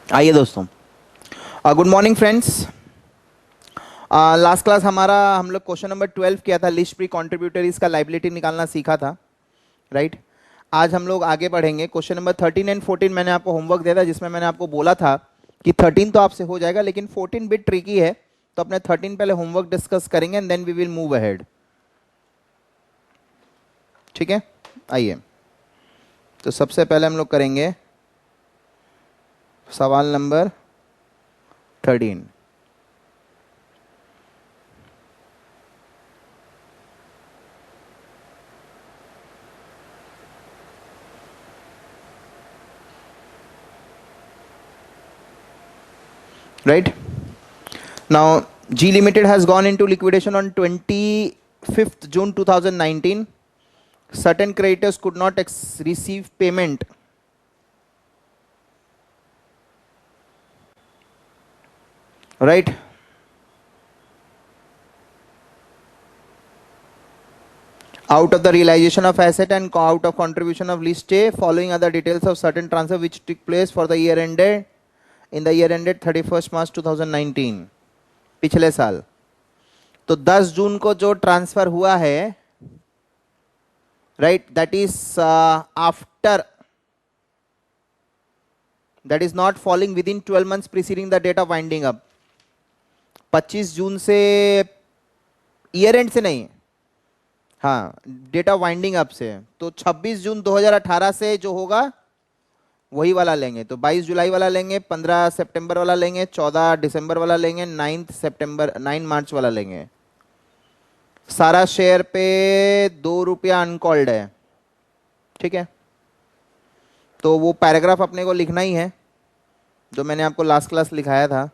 आइए दोस्तों, good morning friends. Last class हम लोग क्वेश्चन नंबर 12 किया था, लिस्ट प्री कॉन्ट्रीब्यूटरीज का लाइबिलिटी निकालना सीखा था, राइट। आज हम लोग आगे बढ़ेंगे। क्वेश्चन नंबर 13 एंड 14 मैंने आपको होमवर्क दिया था, जिसमें मैंने आपको बोला था कि 13 तो आपसे हो जाएगा, लेकिन 14 बिट ट्रिकी है। तो अपने 13 पहले होमवर्क डिस्कस करेंगे and then we will move ahead. ठीक है, आइए। तो सबसे पहले हम लोग करेंगे सवाल number 13। Right now, G Limited has gone into liquidation on 25th June 2019. Certain creditors could not receive payment, right? Out of the realization of asset and out of contribution of list A, following other details of certain transfer which took place for the year ended in the year ended 31st March 2019, पिछले साल। तो 10 जून को जो transfer हुआ है, right, that is after, that is not falling within 12 months preceding the date of winding up. 25 June से year and से नहीं, हाँ, डेट ऑफ वाइंडिंग अप से। तो 26 जून 2018 से जो होगा वही वाला लेंगे। तो 22 जुलाई वाला लेंगे, 15 सितंबर वाला लेंगे, 14 दिसंबर वाला लेंगे, 9 मार्च वाला लेंगे। सारा शेयर पे ₹2 अनकॉल्ड है, ठीक है। तो वो पैराग्राफ अपने को लिखना ही है जो मैंने आपको लास्ट क्लास लिखाया था।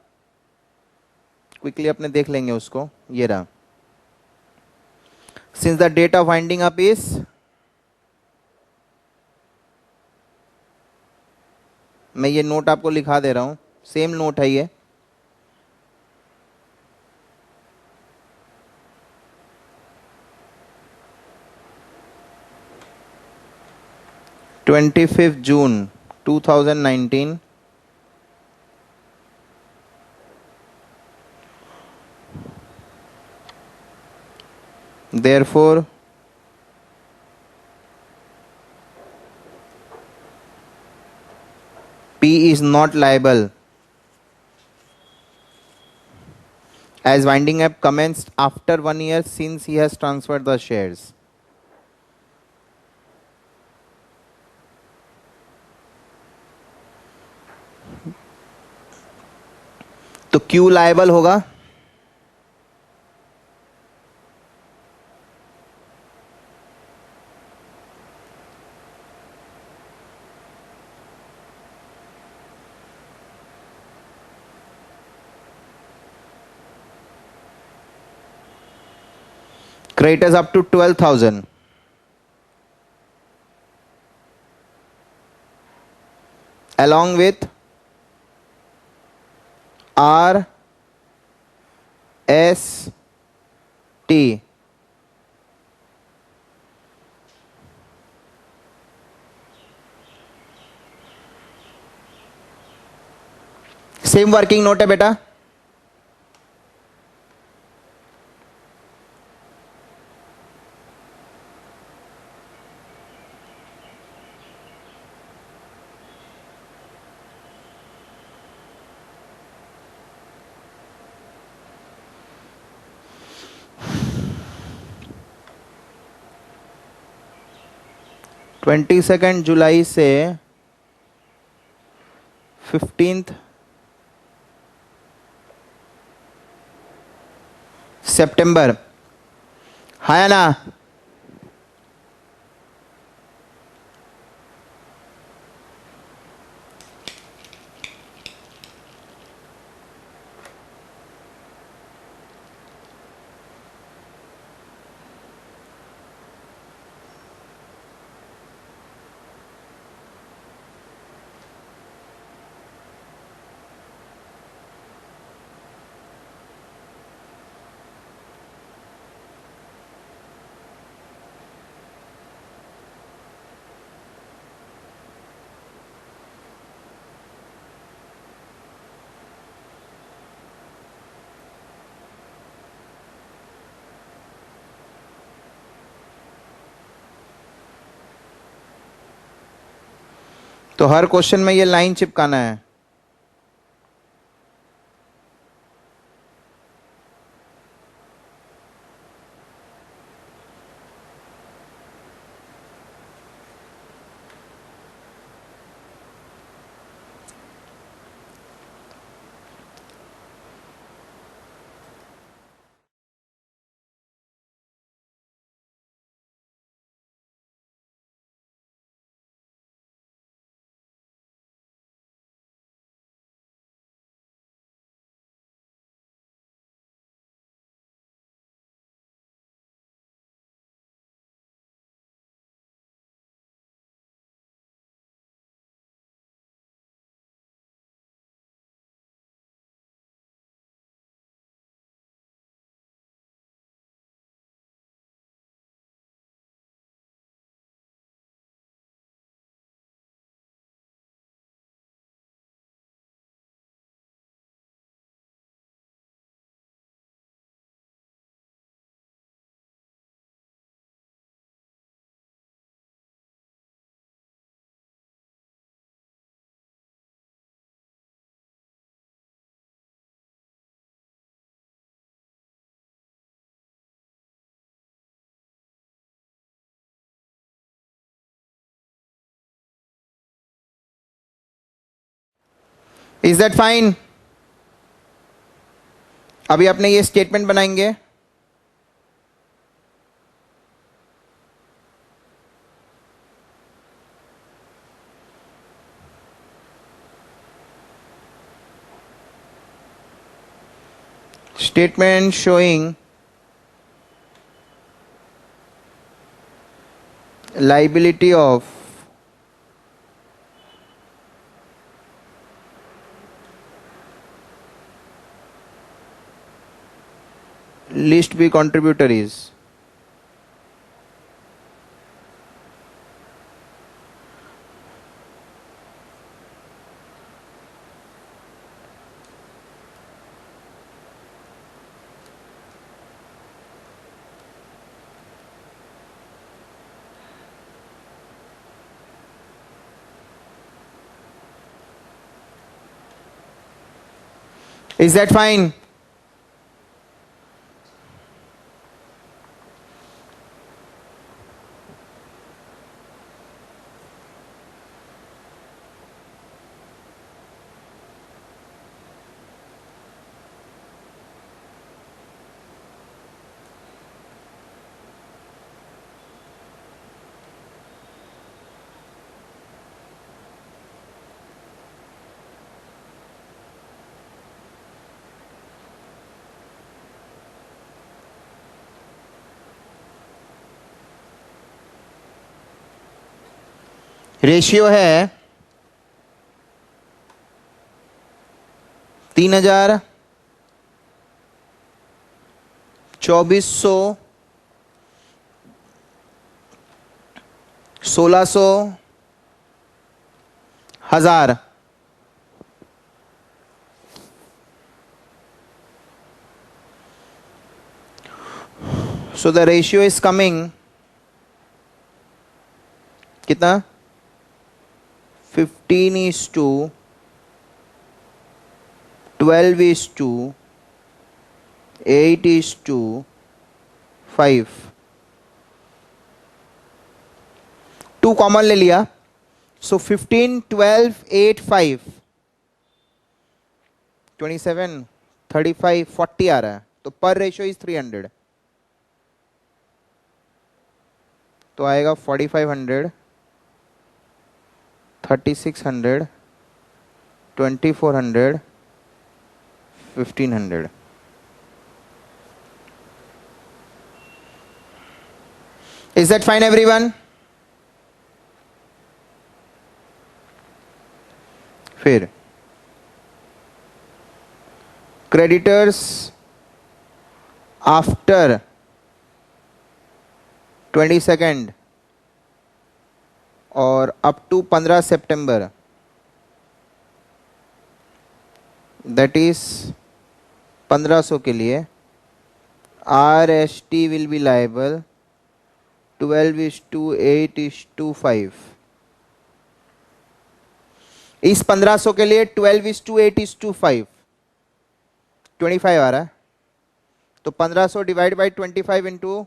क्विकली अपने देख लेंगे उसको, ये रहा। Since the date of winding up is, मैं ये नोट आपको लिखा दे रहा हूं, सेम नोट है ये। June 25, 2019, therefore P is not liable as winding up commenced after 1 year since he has transferred the shares. तो Q लायबल होगा creditors up to 12,000 along with R S T. Same working note है बेटा। Twenty second जुलाई से 15 सितंबर, है ना। तो हर question में ये लाइन चिपकाना है. Is that fine? अभी अपने ये स्टेटमेंट बनाएंगे. Statement showing liability of least B contributor is that fine? Ratio है 3000, 2400, 1600, 1000. So the ratio is coming कितना? 15 is to 12 is to 8 is to 5. 2 common ले लिया. सो 15, 12, 8, 5, 27, 35, 40 आ रहा है. तो पर रेशियो इज 300. तो आएगा 4500, 3600, 2400, 1500. Is that fine, everyone? फिर creditors after 22nd और अप टू 15 सितंबर, दैट इज 1500 के लिए RST will be liable 12 is to 8 is to 5. इस 1500 के लिए 12:8:5, 25 आ रहा है। तो 1500 डिवाइड बाई 25 इंटू,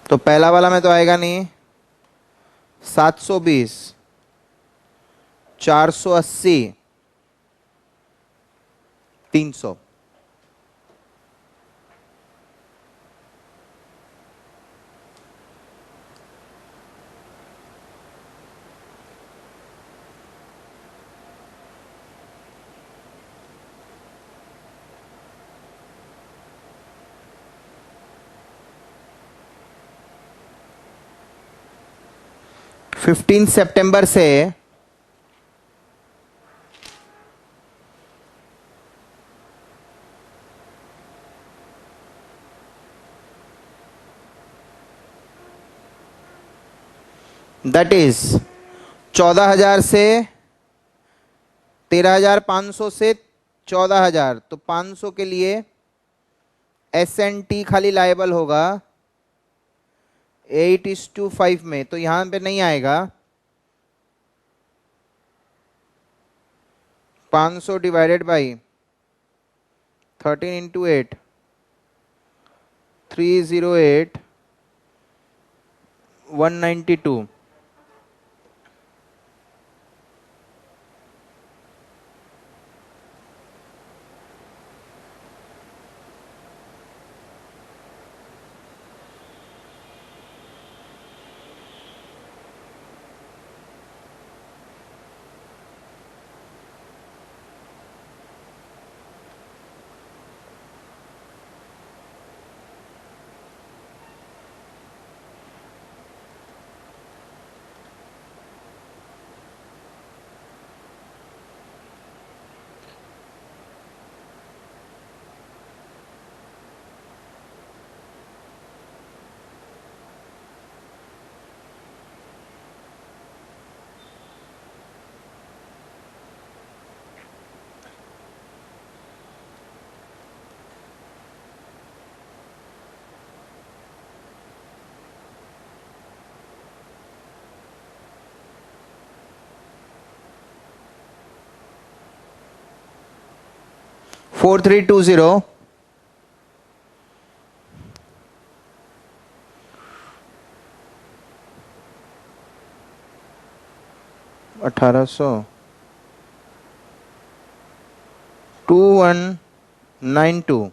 तो पहला वाला में तो आएगा नहीं। 720, 480, 300। Fifteen September say that is 14,000 से 13,500 से 14,000, तो 500 के लिए S&T खाली लायबल होगा 8:5 में, तो यहां पे नहीं आएगा। 500 divided by 13 into 8, 308, 192। Four three two zero 1800 2192।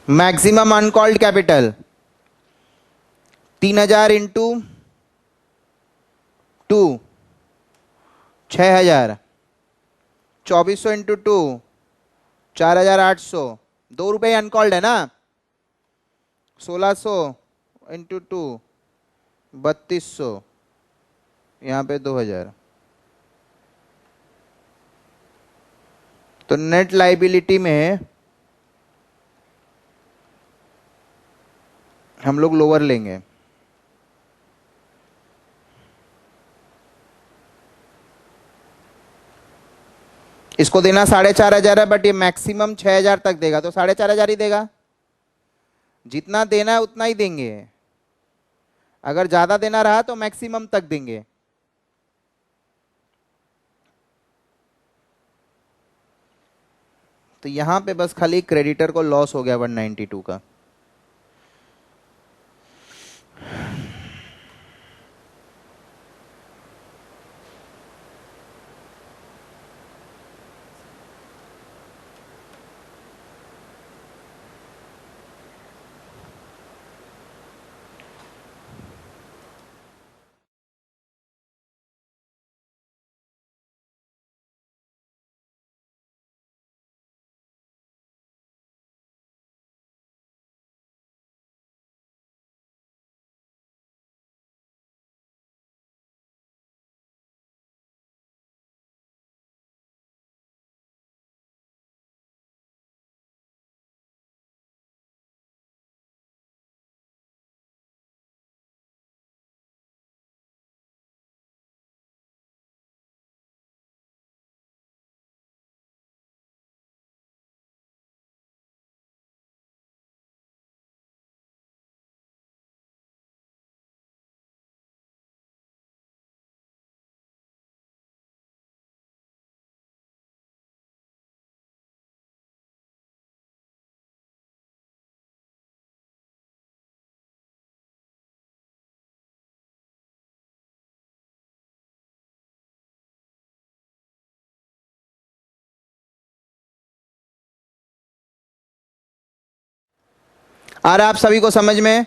Maximum uncalled capital 3,000 into 2, 6,000, 2400 into 2, 4,800। 2 रुपये अनकॉल्ड है ना। 1,600 इंटू 2, 3,200, यहाँ पे 2,000। तो नेट लाइबिलिटी में हम लोग लोअर लेंगे। इसको देना 4,500 है, बट ये मैक्सिमम 6,000 तक देगा, तो 4,500 ही देगा। जितना देना है उतना ही देंगे, अगर ज्यादा देना रहा तो मैक्सिमम तक देंगे। तो यहां पे बस खाली क्रेडिटर को लॉस हो गया 192 का। आ रहा आप सभी को समझ में?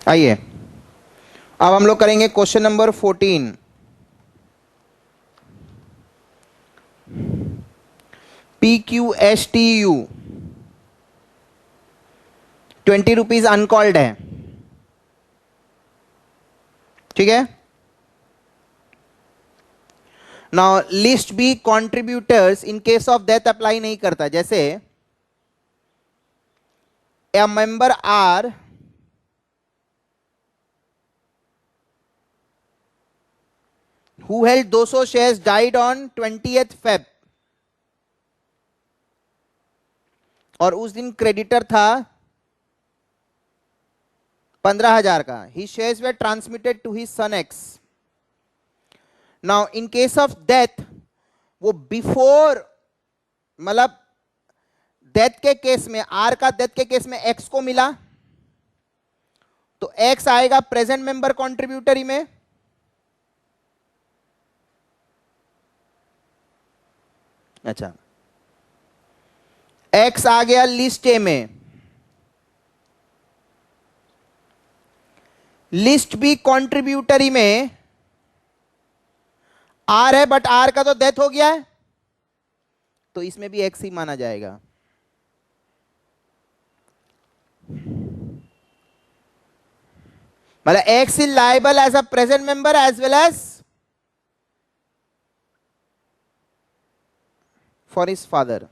आइए अब हम लोग करेंगे question number 14। PQSTU 20 rupees uncalled है, ठीक है। Now list B contributors in case of death apply नहीं करता। जैसे a member R who held 200 shares died on 20th Feb, और उस दिन क्रेडिटर था 15,000 का। His shares were transmitted to his son X. Now in case of death, वो before मतलब डेथ के केस में, आर का डेथ के केस में एक्स को मिला, तो एक्स आएगा प्रेजेंट मेंबर कॉन्ट्रीब्यूटरी में, अच्छा एक्स आ गया लिस्ट ए में। लिस्ट बी कॉन्ट्रीब्यूटरी में आर है, बट आर का तो डेथ हो गया है, तो इसमें भी एक्स ही माना जाएगा। मतलब X is liable as a present member as well as for his father.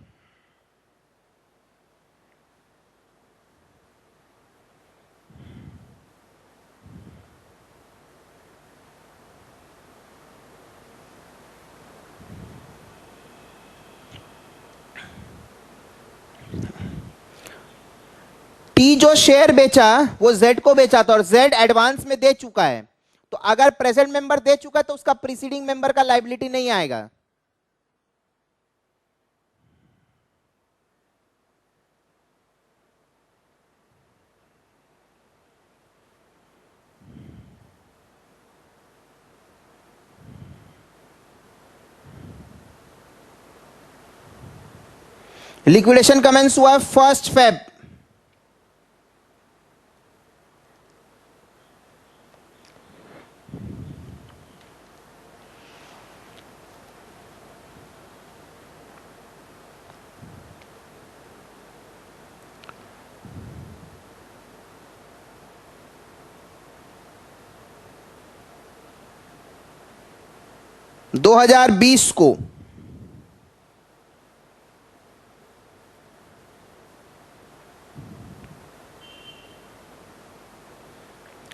B जो शेयर बेचा वो जेड को बेचा था और जेड एडवांस में दे चुका है, तो अगर प्रेजेंट मेंबर दे चुका है तो उसका प्रीसीडिंग मेंबर का लाइबिलिटी नहीं आएगा। लिक्विडेशन कमेंस हुआ 1 फेब। दो 2020 को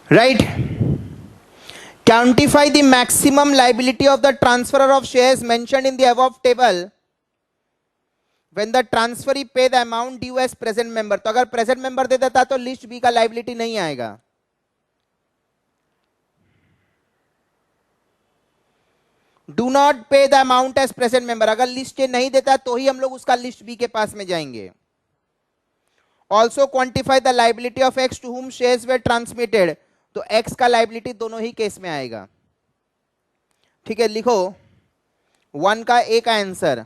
right, quantify the maximum liability of the transferor of shares mentioned in the above table when the transferee pay the amount due as present member। तो अगर present member दे देता तो list B का liability नहीं आएगा। Do not pay the amount as present member, अगर list A नहीं देता तो ही हम लोग उसका लिस्ट बी के पास में जाएंगे। Also quantify the liability of X to whom shares were transmitted, तो एक्स का लाइबिलिटी दोनों ही केस में आएगा। ठीक है, लिखो 1 का ए का answer.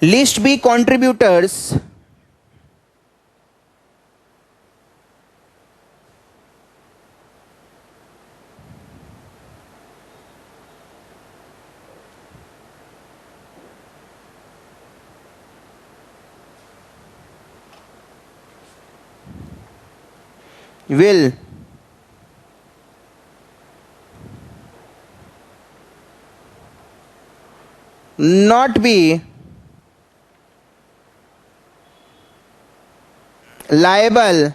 List B contributors will not be liable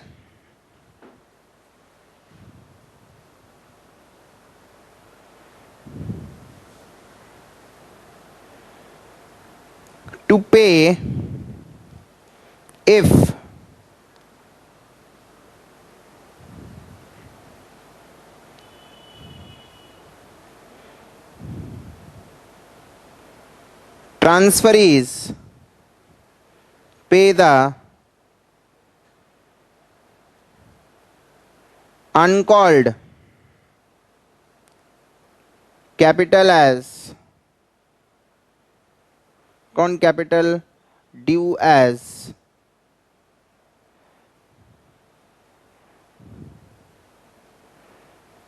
to pay if transferees pay the uncalled capital as capital due as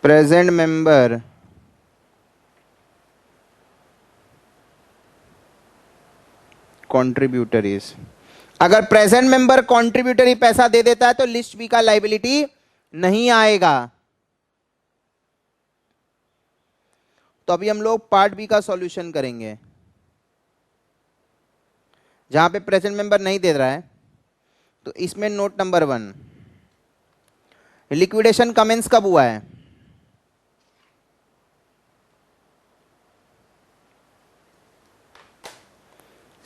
present member contributories। अगर प्रेजेंट मेंबर कॉन्ट्रीब्यूटरी पैसा दे देता है तो लिस्ट बी का लाइबिलिटी नहीं आएगा। तो अभी हम लोग पार्ट बी का सॉल्यूशन करेंगे जहां पे प्रेजेंट मेंबर नहीं दे रहा है। तो इसमें नोट नंबर 1, लिक्विडेशन कमेंस कब हुआ है?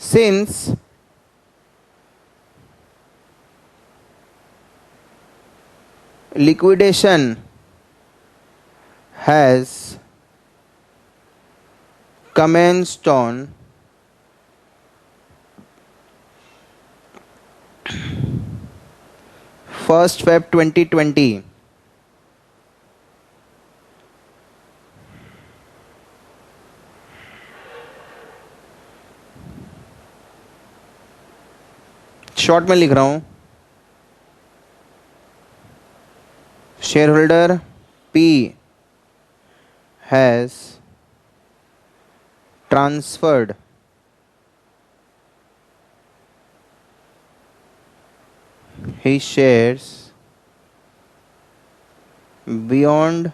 Since liquidation has commenced on 1st Feb 2020, short में लिख रहा हूं, shareholder P has transferred his shares beyond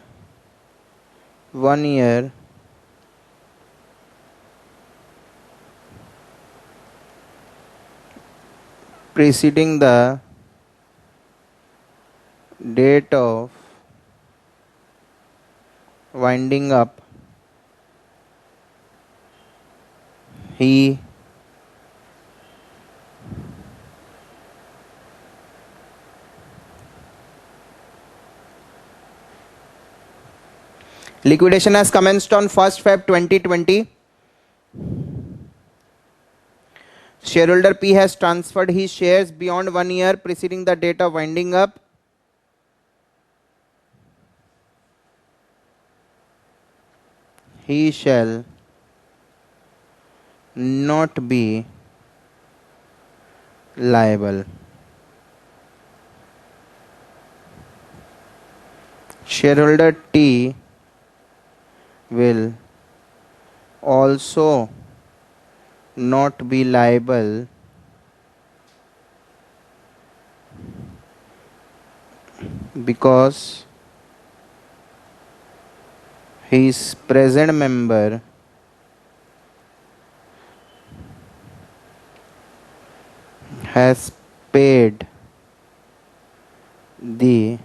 1 year preceding the date of winding up, he liquidation has commenced on 1st Feb 2020. Shareholder P has transferred his shares beyond 1 year preceding the date of winding up. He shall not be liable. Shareholder T will also not be liable because his present member has paid the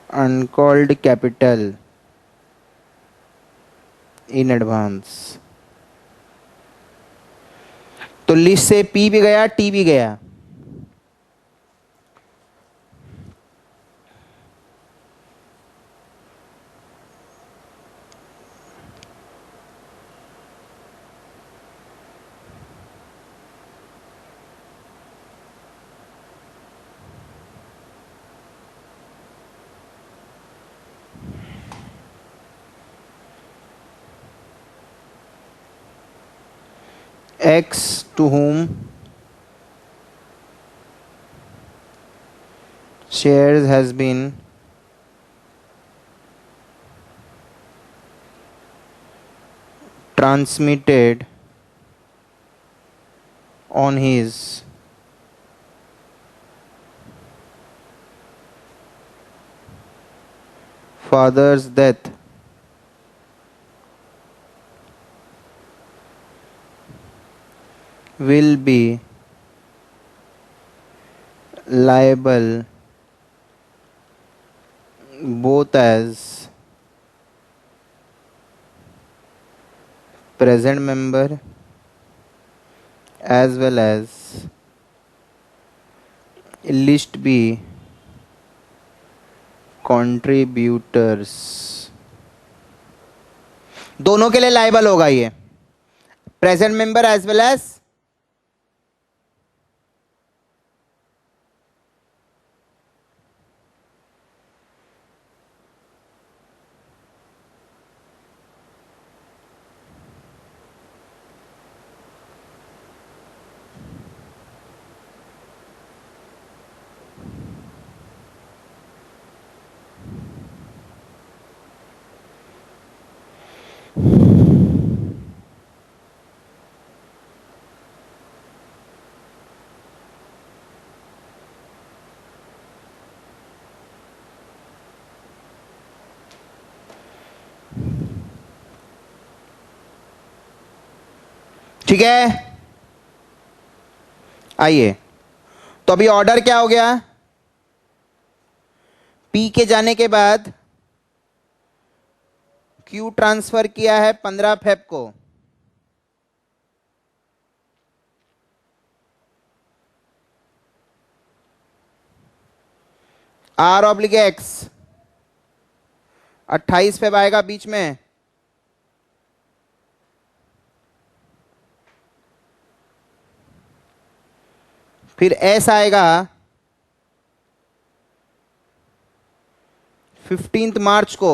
uncalled capital in advance. तो list से P भी गया, T भी गया. X to whom shares has been transmitted on his father's death will be liable both as present member as well as list B contributors. दोनों के लिए liable होगा ये, present member as well as ठीक है. आइए, तो अभी ऑर्डर क्या हो गया, पी के जाने के बाद क्यू ट्रांसफर किया है 15 फेब को. आर ऑब्लिक एक्स 28 फेब आएगा बीच में. फिर एस आएगा 15 मार्च को.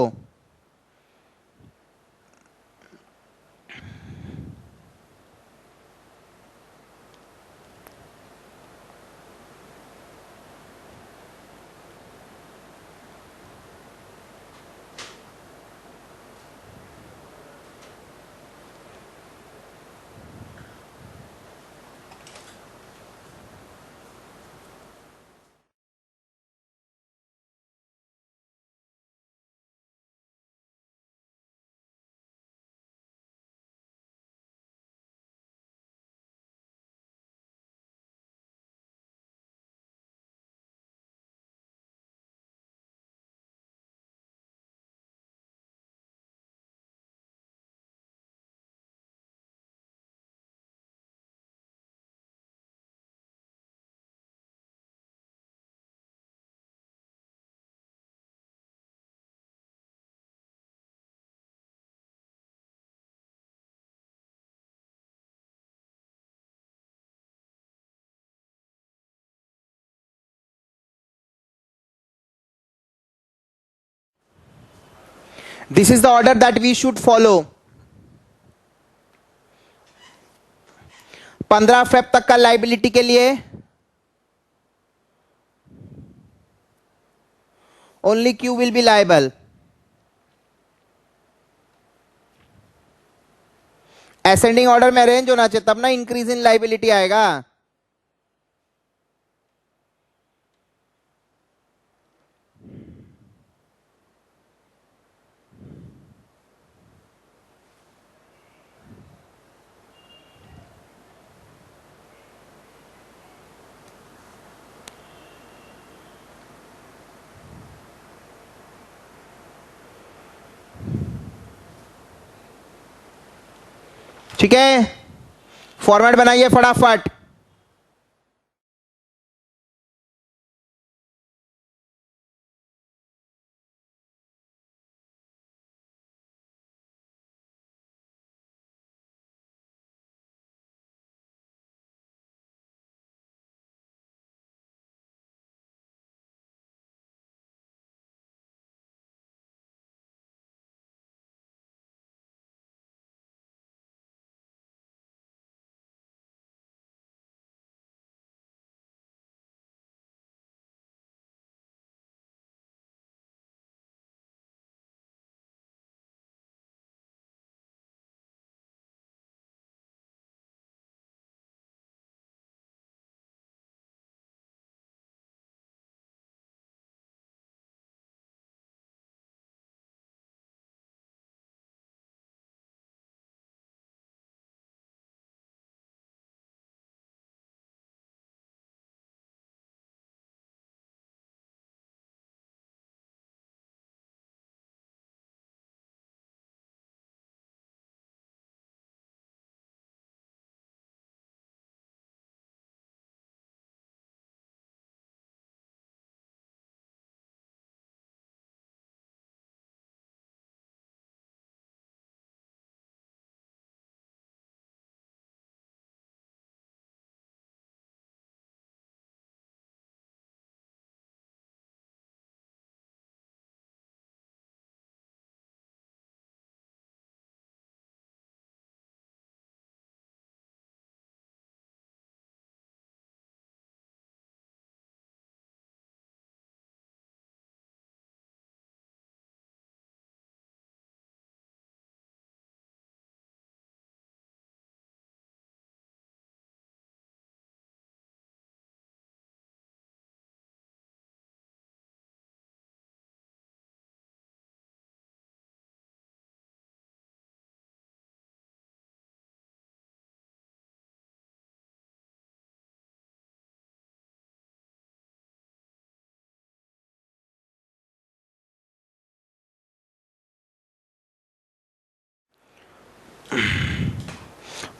This is the order that we should follow. 15 Feb तक का लाइबिलिटी के लिए only Q will be liable. Ascending order में अरेंज होना चाहिए, तब ना इंक्रीज इन लाइबिलिटी आएगा। ठीक है, फॉर्मेट बनाइए फटाफट।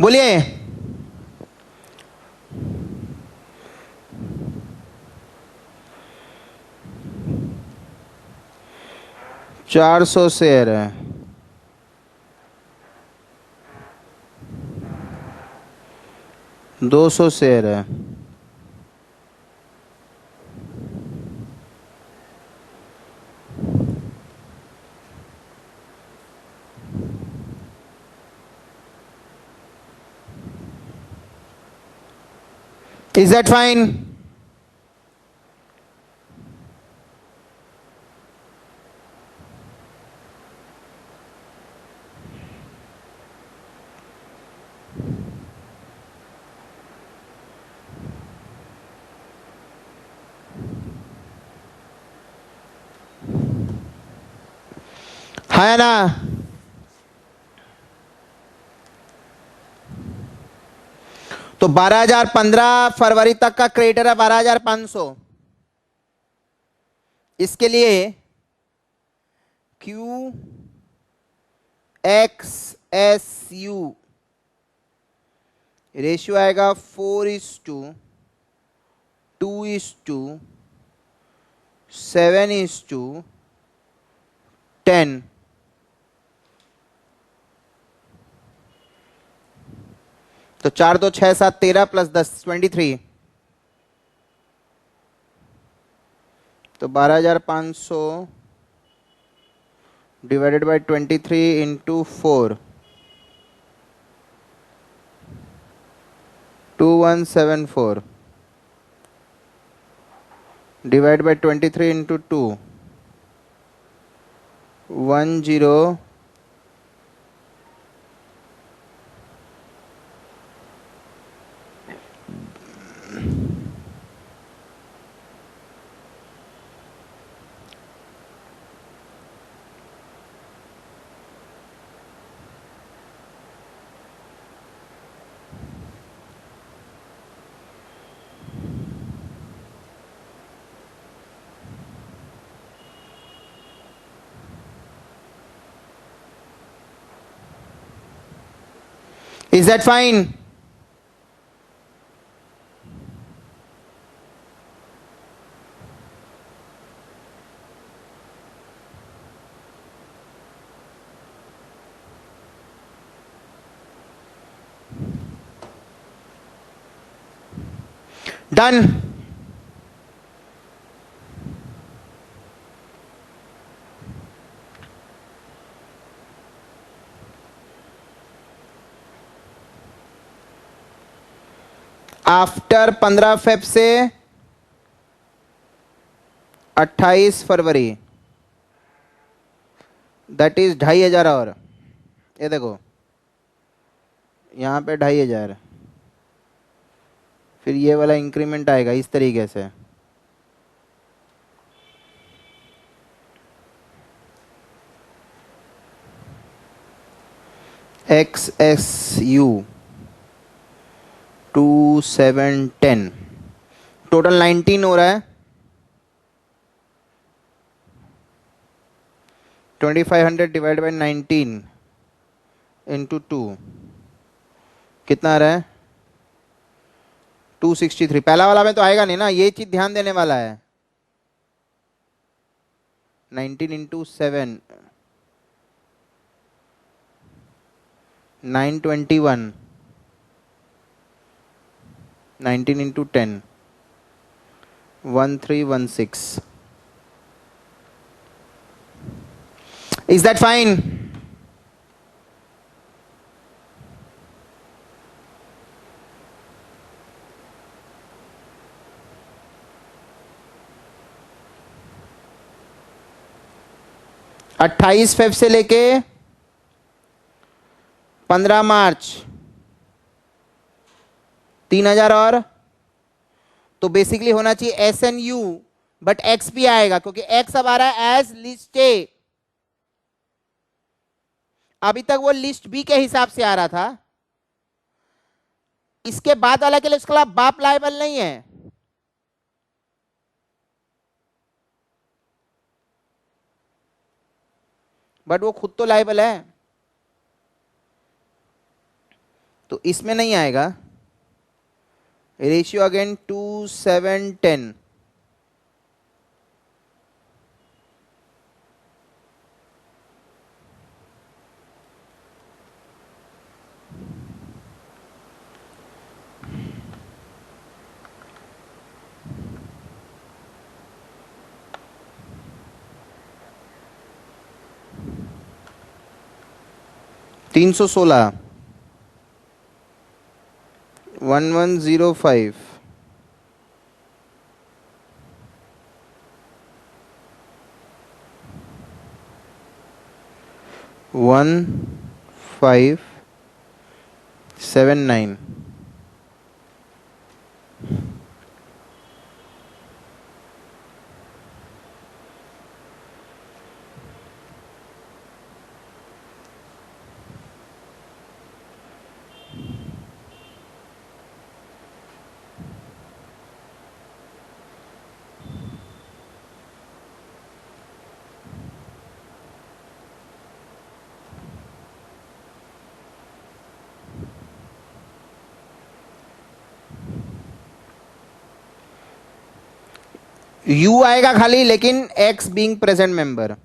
बोलिए। 400 शेयर है, 200 शेयर है, इज दैट फाइन? है ना? तो 12,015 फरवरी तक का क्रेडिटर है 12,500। इसके लिए Q x S U ratio आएगा 4:2:7:10। तो 4 2 6 7 13 प्लस 10 23। तो 12,500 divided by 23 into 4, 2174 divide by 23 into 2, 10। Is that fine? Done. After 15 Feb से 28 फरवरी, दैट इज 2500 और ये देखो यहाँ पे 2500, फिर ये वाला इंक्रीमेंट आएगा इस तरीके से। XSU 2710 टोटल 19 हो रहा है। 2500 डिवाइड बाई 19 इंटू 2 कितना आ रहा है? 263। पहला वाला में तो आएगा नहीं ना, ये चीज ध्यान देने वाला है। 19 into 7 921, 19 into 10 1316। Is that fine? अट्ठाईस फेब से लेके 15 मार्च 3000 और, तो बेसिकली होना चाहिए SNU, बट X भी आएगा क्योंकि X अब आ रहा है एज लिस्ट ए। अभी तक वो लिस्ट बी के हिसाब से आ रहा था, इसके बाद वाला के लिए उसका बाप लायबल नहीं है। बट वो खुद तो लायबल है, तो इसमें नहीं आएगा। रेशियो अगेन 2710, तीन सौ 1105 1579। यू आएगा खाली, लेकिन एक्स बीइंग प्रेजेंट मेंबर।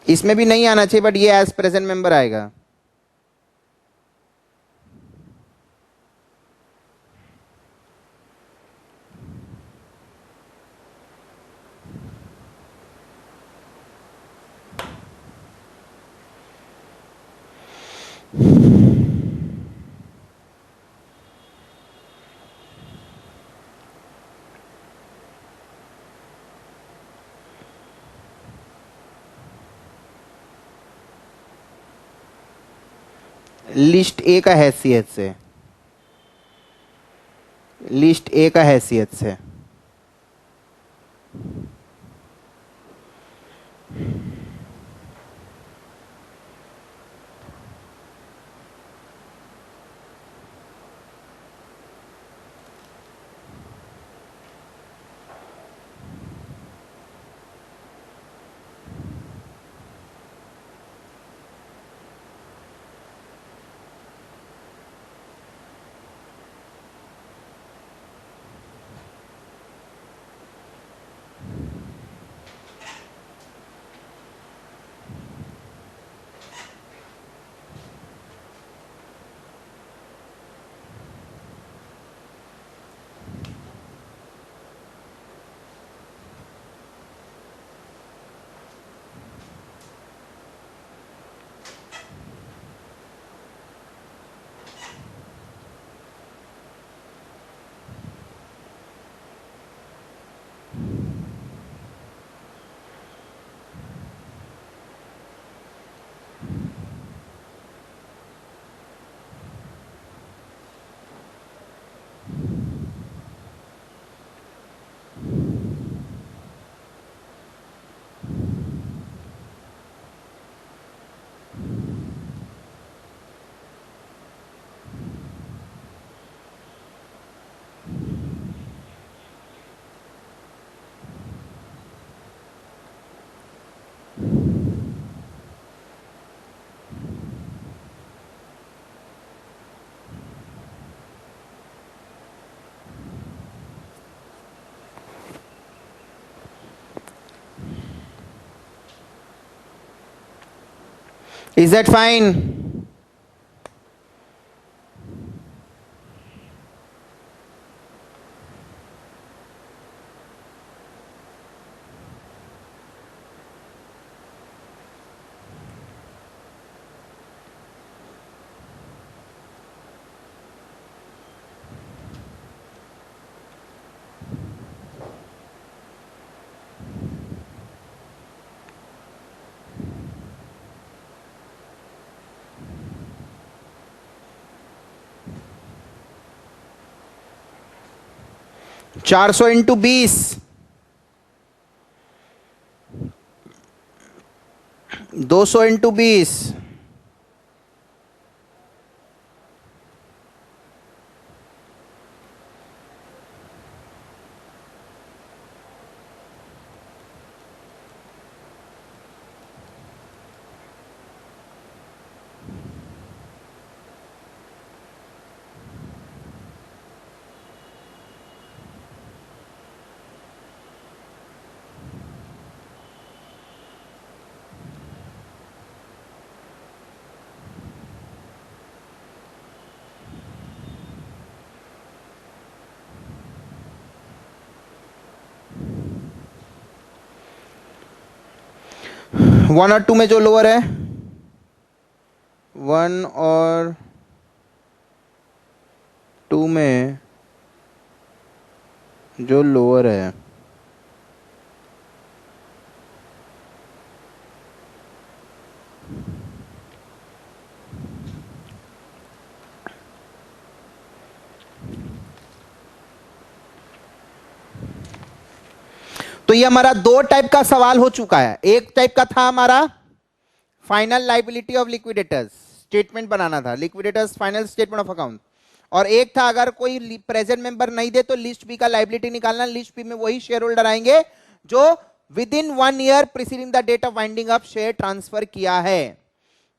इसमें भी नहीं आना चाहिए, बट ये एज प्रेजेंट मेंबर आएगा। लिस्ट ए का हैसियत से, लिस्ट ए का हैसियत से। Is that fine? चार सौ इंटू 20, 200 इंटू 20, वन और टू में जो लोअर है, वन और टू में जो लोअर है, तो ये हमारा दो टाइप का सवाल हो चुका है। एक टाइप का था हमारा final liability of liquidators, statement बनाना था, liquidators final statement of account. और एक था अगर कोई प्रेजेंट मेंबर नहीं दे तो लिस्ट बी का लाइबिलिटी निकालना। लिस्ट बी में वही शेयर होल्डर आएंगे जो within 1 year preceding the date of winding up share transfer किया है।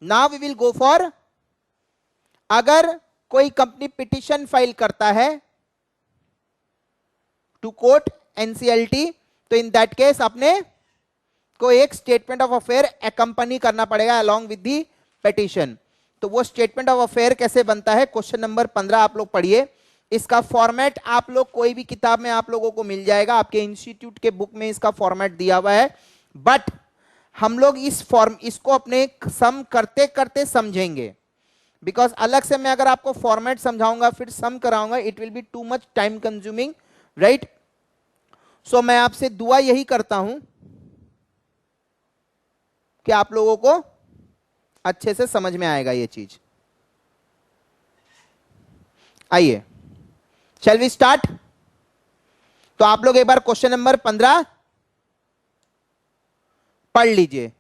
Now we will go for, अगर कोई कंपनी पिटिशन फाइल करता है टू कोर्ट एनसीएलटी, तो इन दैट केस अपने को एक स्टेटमेंट ऑफ अफेयर एकंपनी करना पड़ेगा अलोंग विद दी पिटीशन। तो वो स्टेटमेंट ऑफ अफेयर कैसे बनता है, क्वेश्चन नंबर 15 आप लोग पढ़िए। इसका फॉर्मेट आप लोग कोई भी किताब में आप लोगों को मिल जाएगा, आपके इंस्टीट्यूट के बुक में इसका फॉर्मेट दिया हुआ है। बट हम लोग इसको अपने सम करते करते समझेंगे, बिकॉज अलग से मैं अगर आपको फॉर्मेट समझाऊंगा फिर सम कराऊंगा, it will be too much time consuming, right. So मैं आपसे दुआ यही करता हूं कि आप लोगों को अच्छे से समझ में आएगा ये चीज। आइए, शैल वी स्टार्ट। तो आप लोग एक बार क्वेश्चन नंबर 15 पढ़ लीजिए।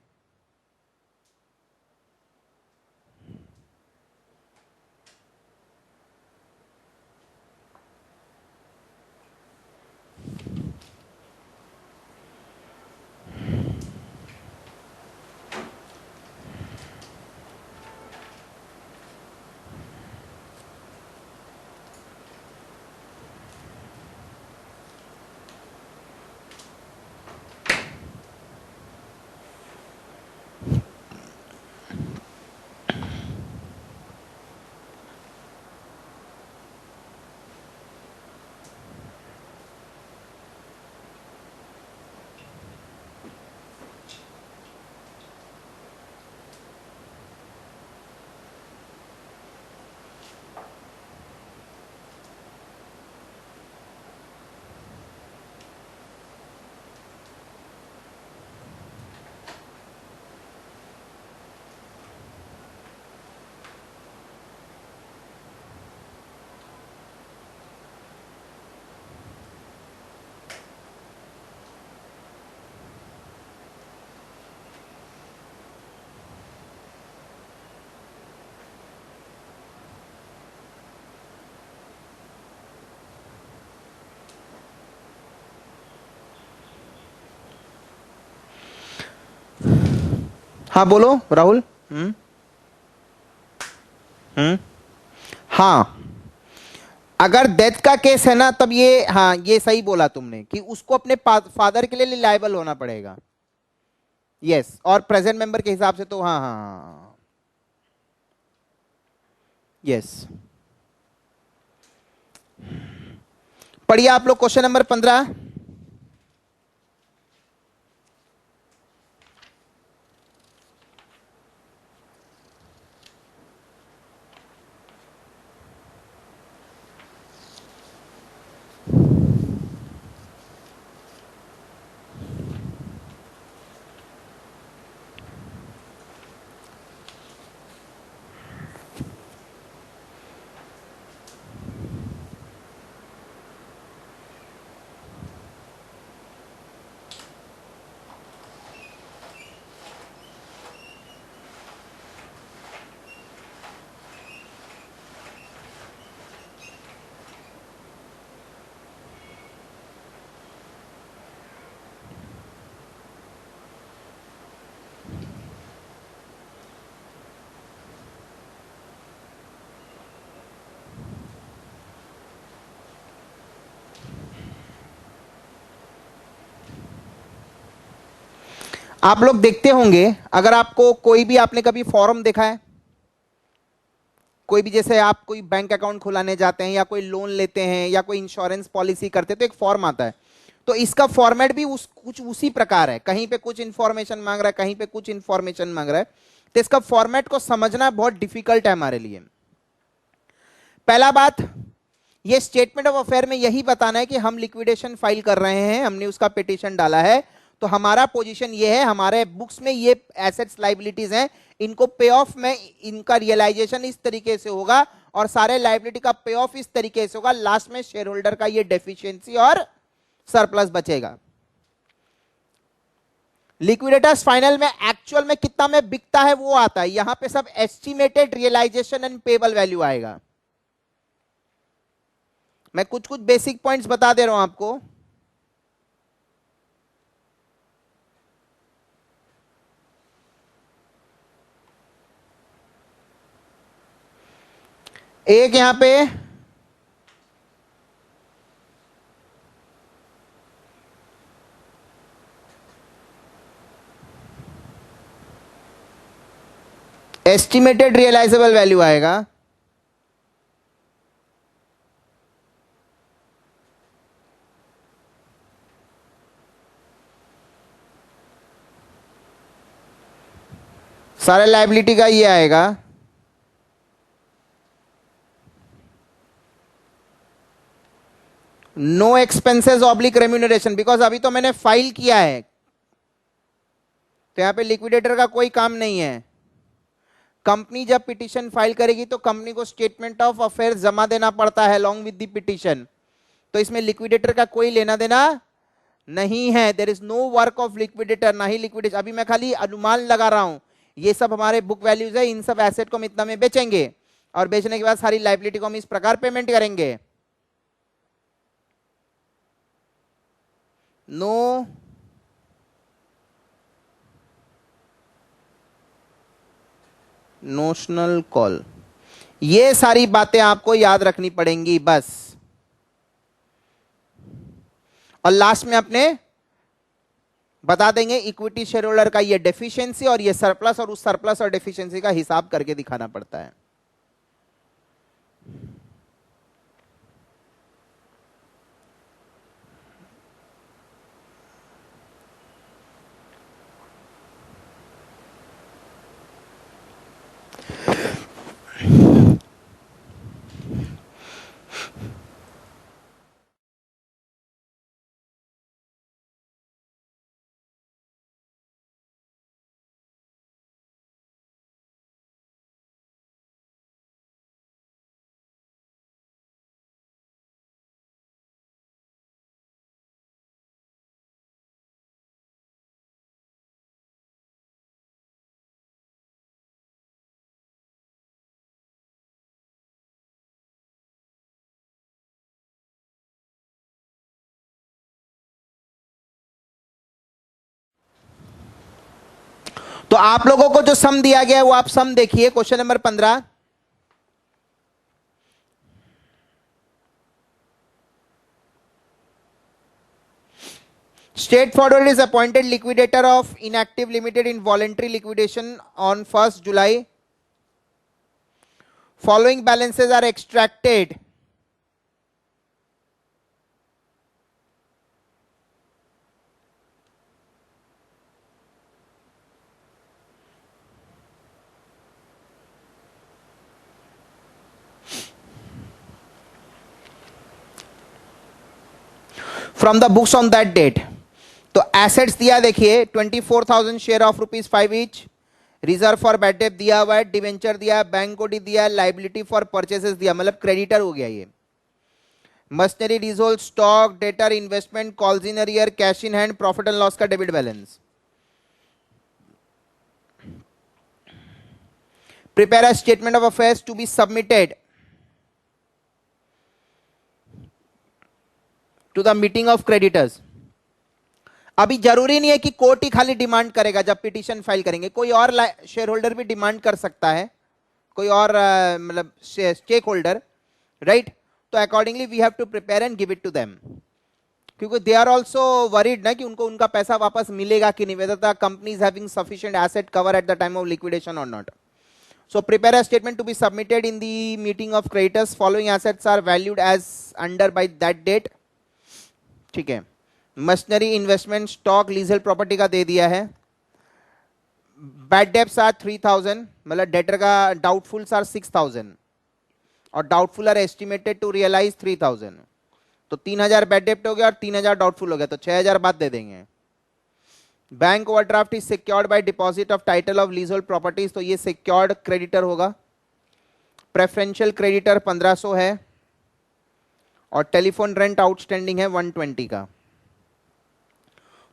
हाँ बोलो राहुल। हम्म। हम्म। हाँ, अगर डेथ का केस है ना, तब ये, हाँ ये सही बोला तुमने कि उसको अपने फादर के लिए लायबल होना पड़ेगा। यस, और प्रेजेंट मेंबर के हिसाब से तो हाँ हाँ हाँ, यस। पढ़िए आप लोग क्वेश्चन नंबर 15। आप लोग देखते होंगे, अगर आपको कोई भी, आपने कभी फॉर्म देखा है, कोई भी, जैसे आप कोई बैंक अकाउंट खुलाने जाते हैं या कोई लोन लेते हैं या कोई इंश्योरेंस पॉलिसी करते हैं, तो एक फॉर्म आता है। तो इसका फॉर्मेट भी कुछ उसी प्रकार है, कहीं पे कुछ इंफॉर्मेशन मांग रहा है, कहीं पे कुछ इंफॉर्मेशन मांग रहा है। तो इसका फॉर्मेट को समझना बहुत डिफिकल्ट है हमारे लिए। पहला बात, ये स्टेटमेंट ऑफ अफेयर में यही बताना है कि हम लिक्विडेशन फाइल कर रहे हैं, हमने उसका पिटीशन डाला है, तो हमारा पोजीशन ये है, हमारे बुक्स में ये एसेट्स लाइबिलिटीज हैं, इनको पे ऑफ में इनका रियलाइजेशन इस तरीके से होगा और सारे लाइबिलिटी का पे ऑफ इस तरीके से होगा, लास्ट में शेयर होल्डर का ये डेफिशिएंसी और सरप्लस बचेगा। लिक्विडेटर्स फाइनल में एक्चुअल में कितना में बिकता है वो आता है, यहां पे सब estimated realisation and payable value आएगा। मैं कुछ कुछ बेसिक पॉइंट्स बता दे रहा हूं आपको। एक यहां पे एस्टिमेटेड रियलाइजेबल वैल्यू आएगा, सारे लाइबिलिटी का ये आएगा, no expenses oblique remuneration, because अभी तो मैंने फाइल किया है, तो यहां पे लिक्विडेटर का कोई काम नहीं है। कंपनी जब पिटीशन फाइल करेगी तो कंपनी को स्टेटमेंट ऑफ अफेयर्स जमा देना पड़ता है अलोंग विद द पिटीशन। तो इसमें लिक्विडेटर का कोई लेना देना नहीं है। There is no work of liquidator, ना ही लिक्विडेशन। अभी मैं खाली अनुमान लगा रहा हूं, ये सब हमारे बुक वैल्यूज है, इन सब एसेट को हम इतना में बेचेंगे और बेचने के बाद सारी लाइबिलिटी को हम इस प्रकार पेमेंट करेंगे। नो नोशनल कॉल, ये सारी बातें आपको याद रखनी पड़ेंगी बस। और लास्ट में अपने बता देंगे इक्विटी शेयर होल्डर का ये डेफिशिएंसी और ये सरप्लस, और उस सरप्लस और डेफिशिएंसी का हिसाब करके दिखाना पड़ता है। तो आप लोगों को जो सम दिया गया है वो आप सम देखिए, question number 15। State Forward is appointed liquidator of Inactive Limited in voluntary liquidation on 1st July. Following balances are extracted. From the books on that date. तो एसेट्स दिया देखिए 24,000 share of ₹5 each, reserve for bad debt दिया हुआ है, debenture दिया है, bank कोडी दिया है, लाइबिलिटी फॉर परचेसेस दिया, मतलब क्रेडिटर हो गया ये। Machinery, resolve, stock, debtor, investment, calls in arrear, cash in hand, profit and loss का debit balance. Prepare a statement of affairs to be submitted to the meeting of creditors. अभी जरूरी नहीं है कि कोर्ट ही खाली डिमांड करेगा जब petition file करेंगे, कोई और शेयर होल्डर भी डिमांड कर सकता है, कोई और मतलब स्टेक होल्डर, राइट। तो accordingly we have to prepare and give it to them, क्योंकि दे आर ऑल्सो वरीड ना कि उनको उनका पैसा वापस मिलेगा कि नहीं, whether the company is having sufficient asset cover at the time of liquidation और not. So prepare a statement to be submitted in the meeting of creditors. Following assets are valued as under by that date. ठीक है। Machinery, investment, stock, लीजल property का दे दिया है। Bad debts are 3,000, मतलब debtor का डाउटफुल्स are 6,000 और doubtful are estimated to realise 3,000। तो 3,000 bad डेब्ट हो गया और 3,000 डाउटफुल हो गया, तो 6,000 बाद दे देंगे। Bank overdraft is secured by deposit of title of leasehold properties, तो ये सिक्योर्ड क्रेडिटर होगा। प्रेफरेंशियल क्रेडिटर 1,500 है और टेलीफोन रेंट आउटस्टैंडिंग है 120 का।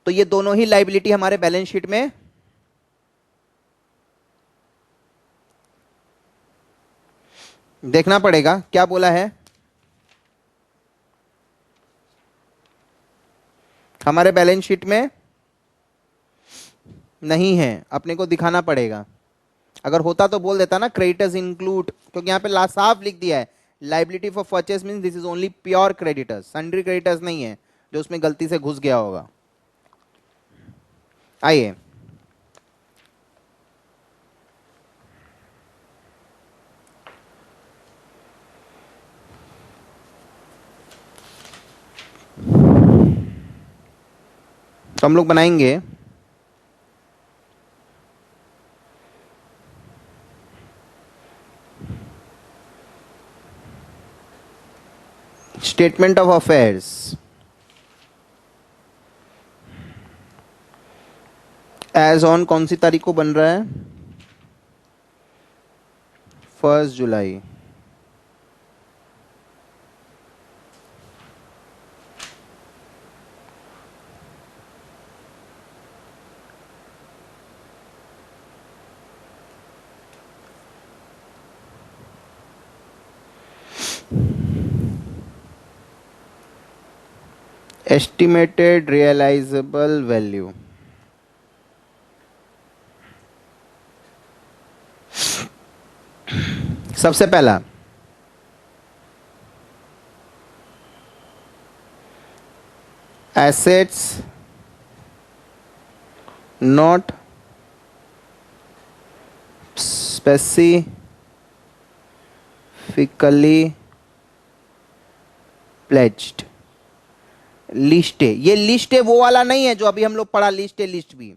तो ये दोनों ही लाइबिलिटी हमारे बैलेंस शीट में देखना पड़ेगा। क्या बोला है, हमारे बैलेंस शीट में नहीं है, अपने को दिखाना पड़ेगा। अगर होता तो बोल देता ना क्रेडिटर्स इंक्लूड, क्योंकि यहां पे साफ लिख दिया है liability for purchase means this is only pure creditors, sundry creditors नहीं है जो उसमें गलती से घुस गया होगा। आइए तो हम लोग बनाएंगे statement of affairs as on, कौन सी तारीख को बन रहा है, 1 जुलाई। एस्टिमेटेड रियलाइजेबल वैल्यू, सबसे पहला assets not specifically pledged. List है, ये लिस्ट है वो वाला नहीं है जो अभी हम लोग पढ़ा, लिस्ट है लिस्ट भी।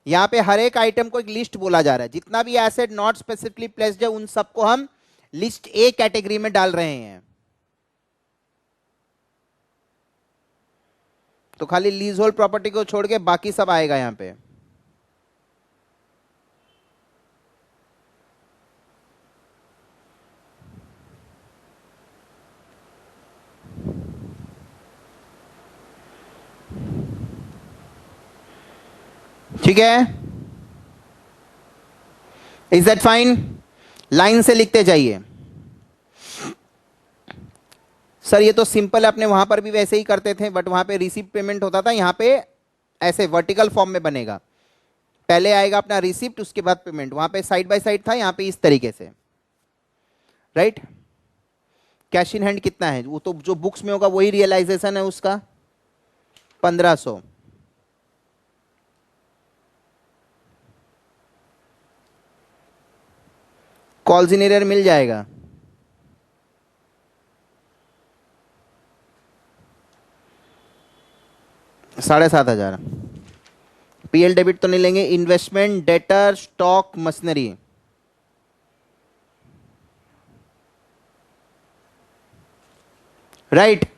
यहां पे हर एक आइटम को एक लिस्ट बोला जा रहा है। जितना भी एसेट नॉट स्पेसिफिकली प्लेस्ड है उन सबको हम लिस्ट ए कैटेगरी में डाल रहे हैं। तो खाली लीज होल्ड प्रॉपर्टी को छोड़ के बाकी सब आएगा यहां पे। ठीक है, इज दैट फाइन? लाइन से लिखते जाइए। सर ये तो सिंपल है, अपने वहां पर भी वैसे ही करते थे, बट वहां पे रिसिप्ट पेमेंट होता था, यहां पे ऐसे वर्टिकल फॉर्म में बनेगा। पहले आएगा अपना रिसिप्ट, उसके बाद पेमेंट। वहां पे साइड बाय साइड था, यहां पे इस तरीके से, राइट। कैश इन हैंड कितना है? वो तो जो बुक्स में होगा वही रियलाइजेशन है उसका, 1500। कॉल्स इन एरियर मिल जाएगा, 7,500। पीएल डेबिट तो नहीं लेंगे। Investment, debtor, stock, machinery, right.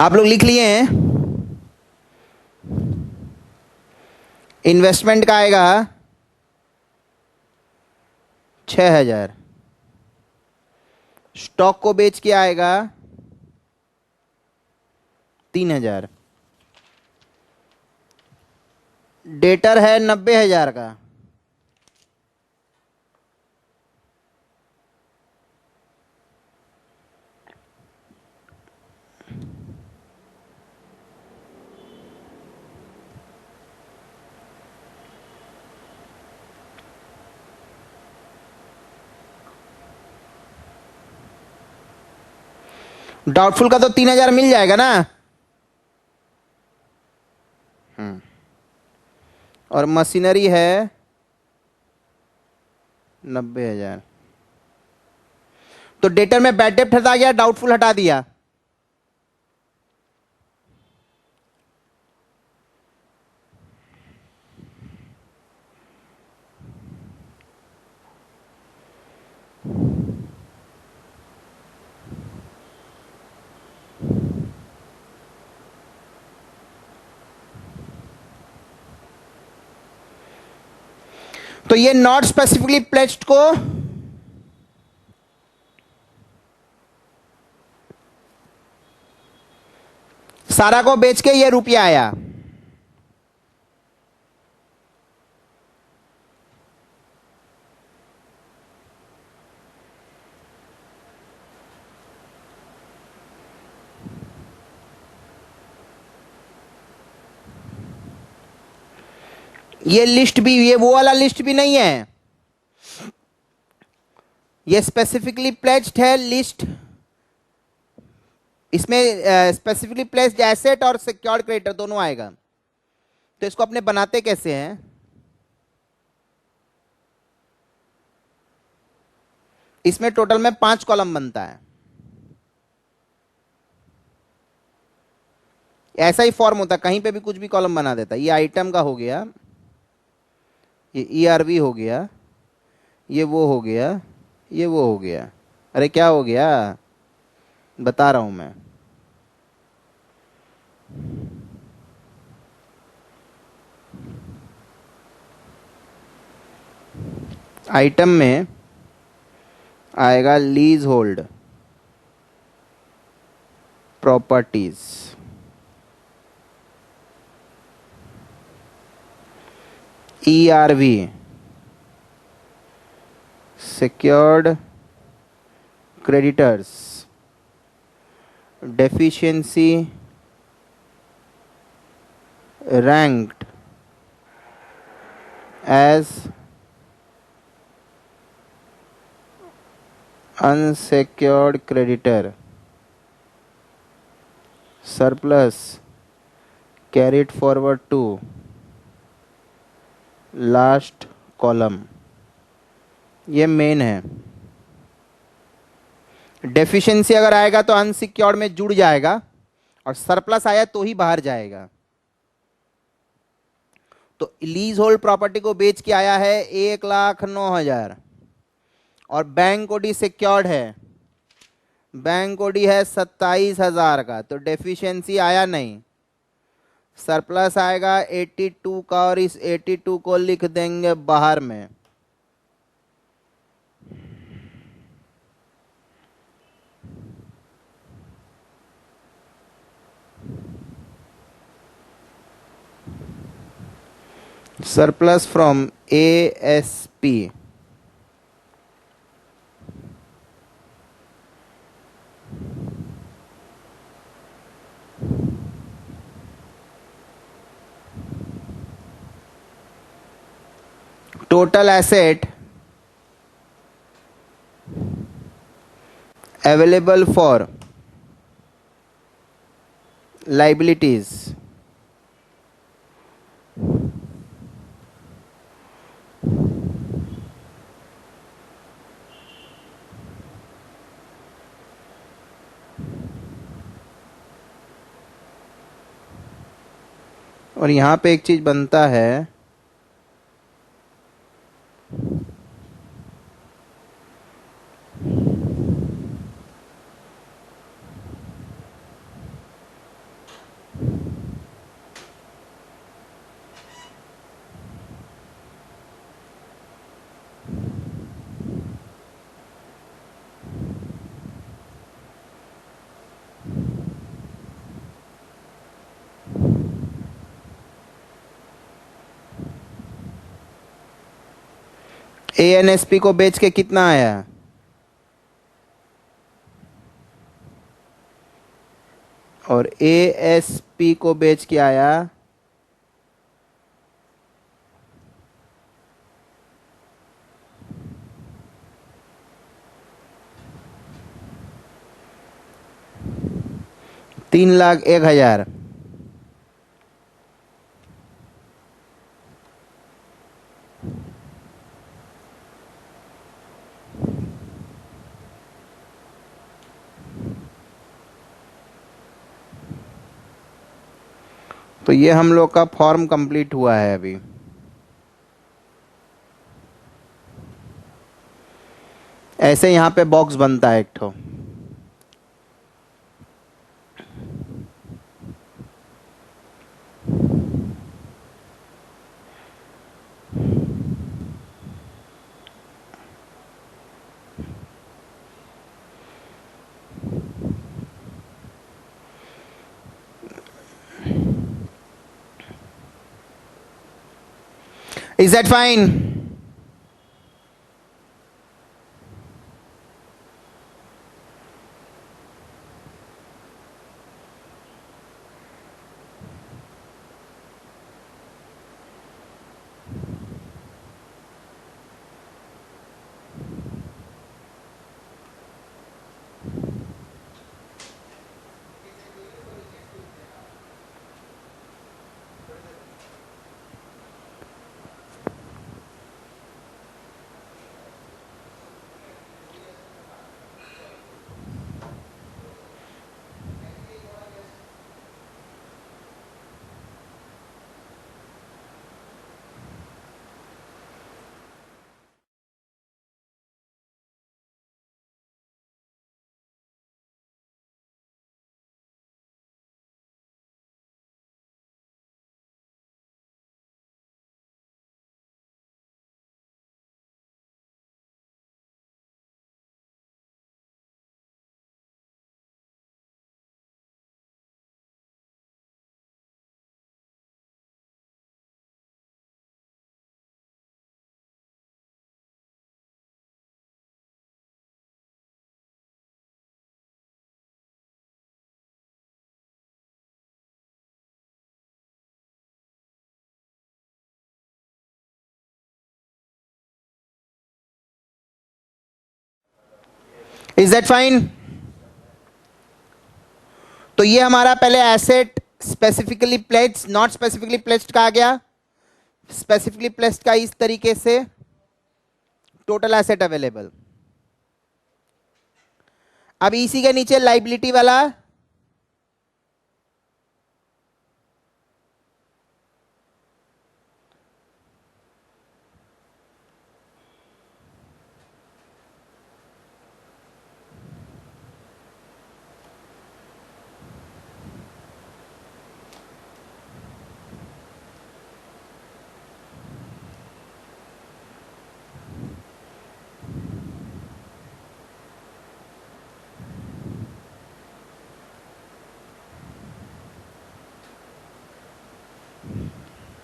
आप लोग लिख लिए हैं? इन्वेस्टमेंट का आएगा 6,000, स्टॉक को बेच के आएगा 3,000। डेटर है 90,000 का। डाउटफुल का तो 3,000 मिल जाएगा ना। और मशीनरी है 90,000। तो डेटर में बैड डेप्ट हटा गया, डाउटफुल हटा दिया। तो ये नॉट स्पेसिफिकली प्लेस्ड को सारा को बेच के ये रुपया आया। ये लिस्ट भी, ये वो वाला लिस्ट भी नहीं है, ये स्पेसिफिकली प्लेस्ड है लिस्ट। इसमें स्पेसिफिकली प्लेस्ड एसेट और सिक्योर्ड क्रेडिटर दोनों आएगा। तो इसको अपने बनाते कैसे हैं? इसमें टोटल में 5 कॉलम बनता है। ऐसा ही फॉर्म होता है, कहीं पे भी कुछ भी कॉलम बना देता है। ये आइटम का हो गया, ये ईआरवी हो गया, ये वो हो गया, ये वो हो गया। अरे क्या हो गया, बता रहा हूं मैं। आइटम में आएगा lease hold properties, ERV secured creditors, deficiency ranked as unsecured creditor, surplus carried forward to last column. ये मेन है। डेफिशिएंसी अगर आएगा तो अनसिक्योर्ड में जुड़ जाएगा, और सरप्लस आया तो ही बाहर जाएगा। तो लीज होल्ड प्रॉपर्टी को बेच के आया है 1,09,000, और बैंक ओडी सिक्योर्ड है, बैंक ओडी है 27,000 का। तो डेफिशिएंसी आया नहीं, सरप्लस आएगा 82 का, और इस 82 को लिख देंगे बाहर में। Surplus from ASP, total asset available for liabilities और यहां पे एक चीज बनता है, ANSP को बेच के कितना आया? और ASP को बेच के आया 3,01,000। तो ये हम लोग का फॉर्म कंप्लीट हुआ है अभी। ऐसे यहाँ पे बॉक्स बनता है एक ठो। Is that fine? Is that fine? तो ये हमारा पहले asset specifically placed, not specifically placed का आ गया। स्पेसिफिकली प्लेस्ड का इस तरीके से टोटल एसेट अवेलेबल। अब इसी के नीचे लाइबिलिटी वाला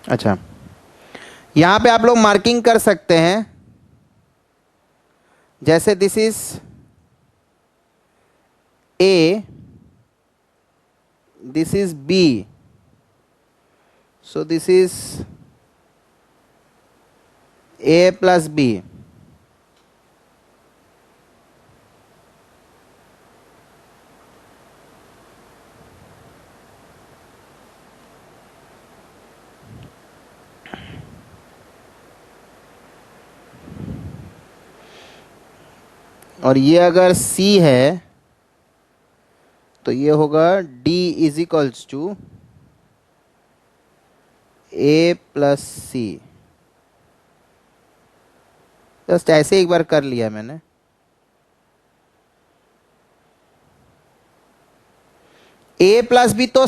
अच्छा, यहां पे आप लोग मार्किंग कर सकते हैं। जैसे this is A, this is B, so this is A plus B. और ये अगर C है तो ये होगा D is equals to A plus C. Just ऐसे एक बार कर लिया मैंने। A प्लस बी तो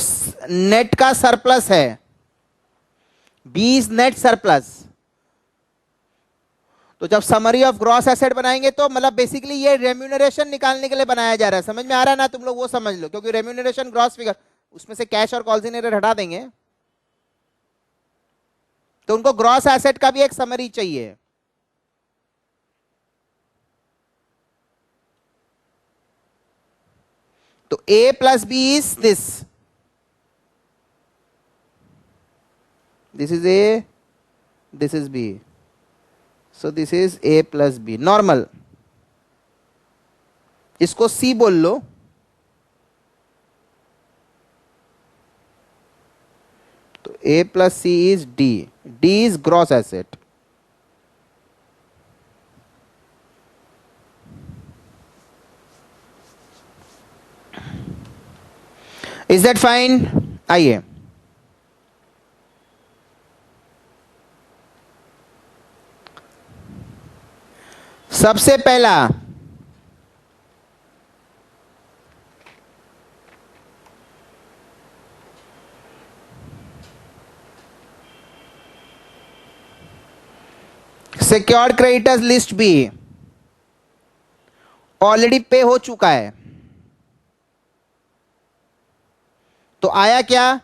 नेट का सरप्लस है, B इज नेट सरप्लस। तो जब समरी ऑफ ग्रॉस एसेट बनाएंगे तो मतलब बेसिकली ये रेम्यूनरेशन निकालने के लिए बनाया जा रहा है। समझ में आ रहा है ना? तुम लोग वो समझ लो, क्योंकि रेम्यूनरेशन ग्रॉस फिगर, उसमें से कैश और कॉल्स इन एरर हटा देंगे तो उनको ग्रॉस एसेट का भी एक समरी चाहिए। तो A plus B is this. This is A, this is B. So this is A plus B. Normal. इसको C बोल लो. तो A plus C is D. D is gross asset. Is that fine? आइए. सबसे पहला secured creditors list भी already पे हो चुका है. तो आया क्या?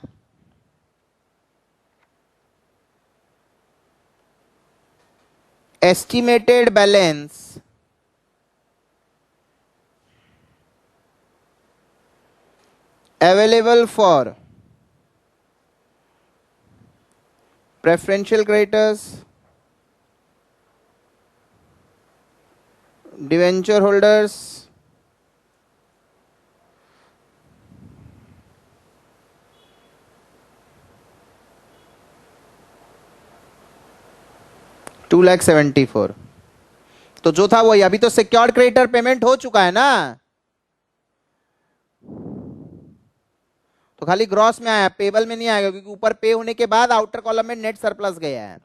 Estimated balance available for preferential creditors, debenture holders, $2,74,000. तो जो था वही. अभी तो सिक्योर्ड क्रेडिटर पेमेंट हो चुका है ना, तो खाली ग्रॉस में आया, पेबल में नहीं आएगा, क्योंकि ऊपर पे होने के बाद आउटर कॉलम में नेट सरप्लस गया है.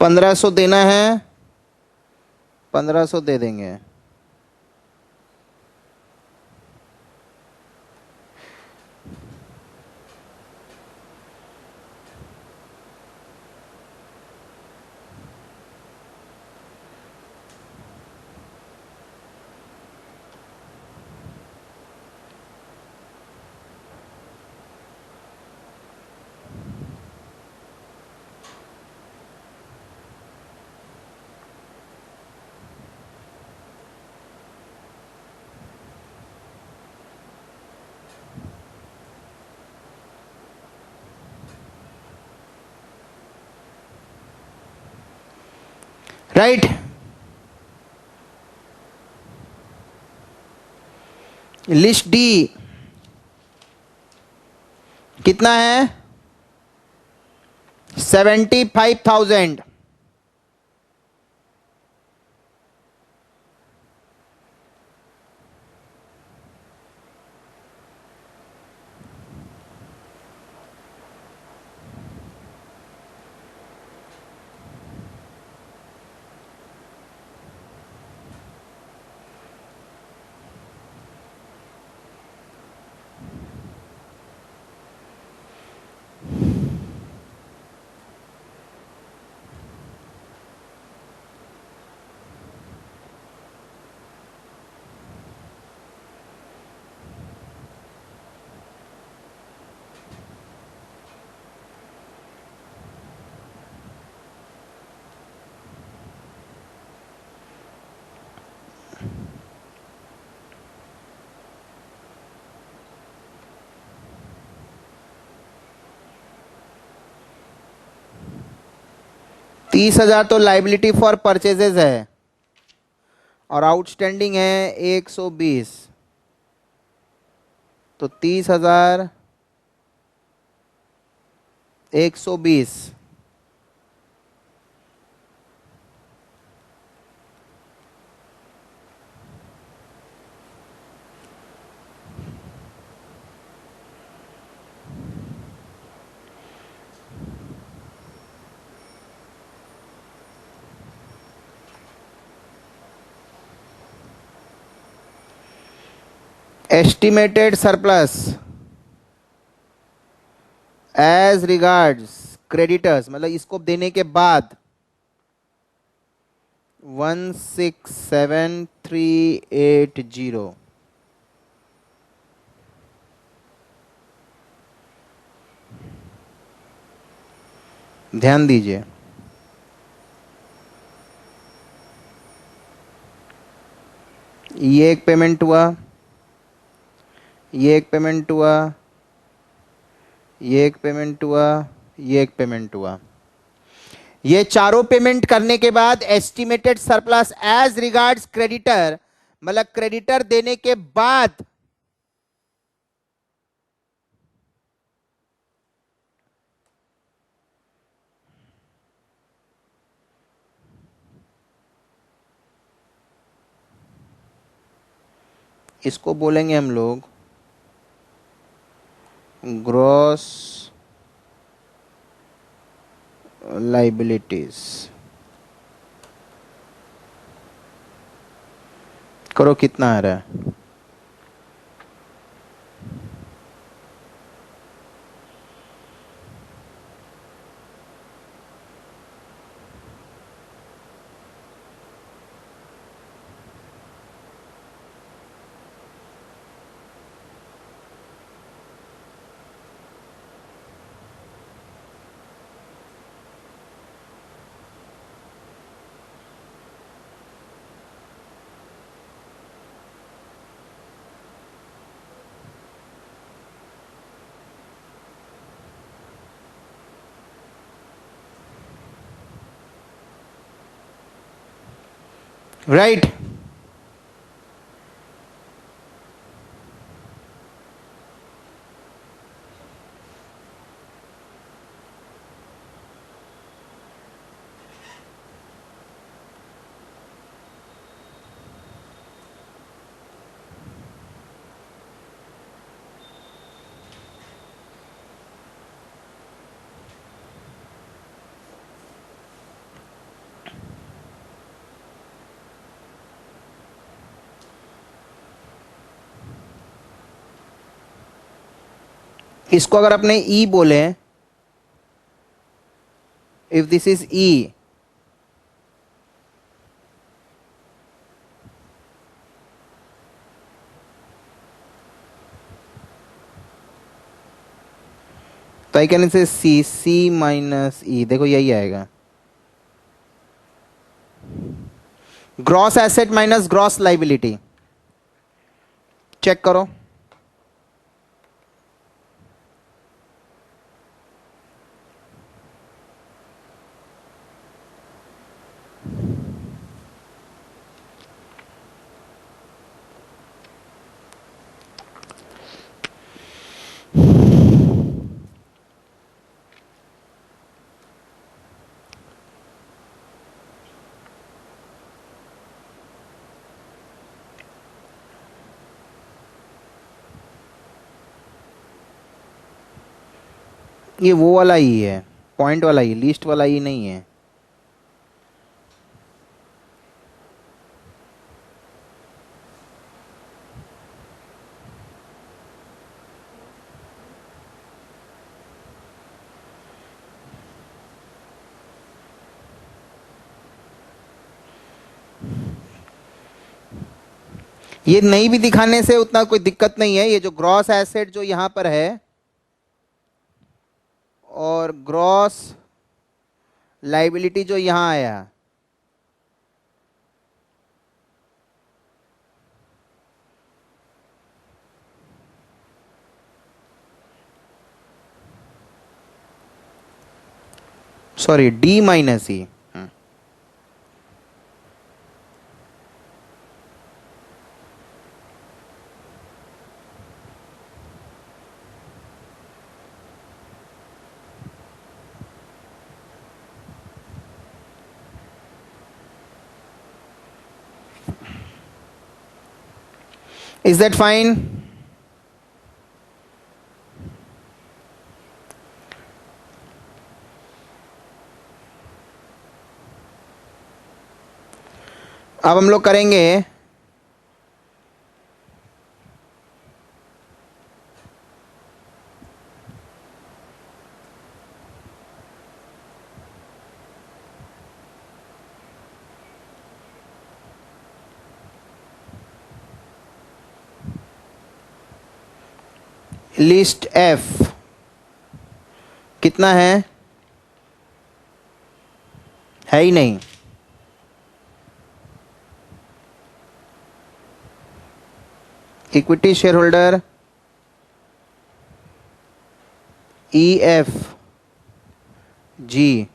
$1,500 देना है, 1,500 दे देंगे. राइट. लिस्ट डी कितना है? 75,000. $30,000 तो लाइबिलिटी फॉर परचेजेस है और आउटस्टैंडिंग है 120. तो 30,000 120. Estimated surplus as regards creditors, मतलब इसको देने के बाद 167380। ध्यान दीजिए, ये एक पेमेंट हुआ, ये एक पेमेंट हुआ, ये एक पेमेंट हुआ, ये एक पेमेंट हुआ। ये चारों पेमेंट करने के बाद estimated surplus as regards creditor, मतलब क्रेडिटर देने के बाद इसको बोलेंगे हम लोग ग्रॉस लाइबिलिटीज। करो कितना आ रहा है? Right right. इसको अगर अपने ई बोले, इफ दिस इज ई, तो I can say C, C minus ई, देखो यही आएगा, gross asset minus gross liability. Check करो, ये वो वाला ही है, पॉइंट वाला ही, लिस्ट वाला ही नहीं है। ये नहीं भी दिखाने से उतना कोई दिक्कत नहीं है। ये जो ग्रॉस एसेट जो यहां पर है और ग्रॉस लाइबिलिटी जो यहां आया, sorry D minus E, is that fine? अब हम लोग करेंगे लिस्ट एफ कितना है ही नहीं। इक्विटी शेयर होल्डर EF जी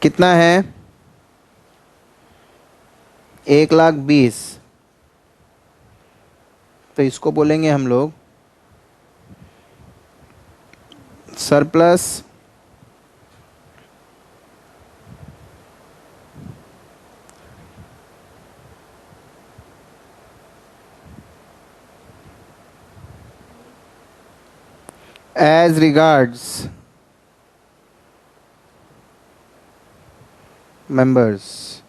कितना है 1,20,000। तो इसको बोलेंगे हम लोग surplus as regards members।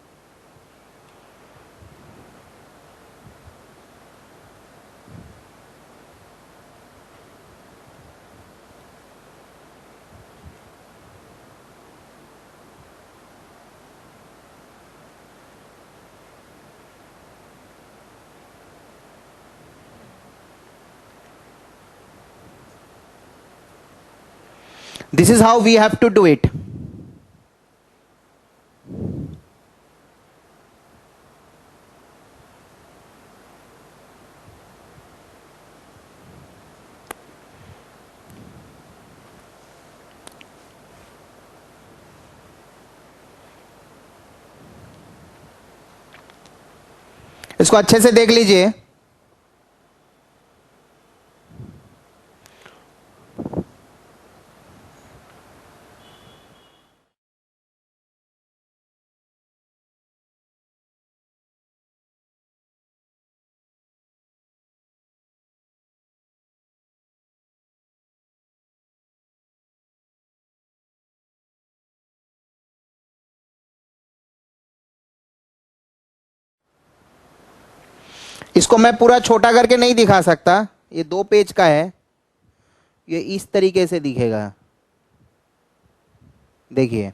This is how we have to do it। इसको अच्छे से देख लीजिए। इसको मैं पूरा छोटा करके नहीं दिखा सकता, ये 2 पेज का है, ये इस तरीके से दिखेगा। देखिए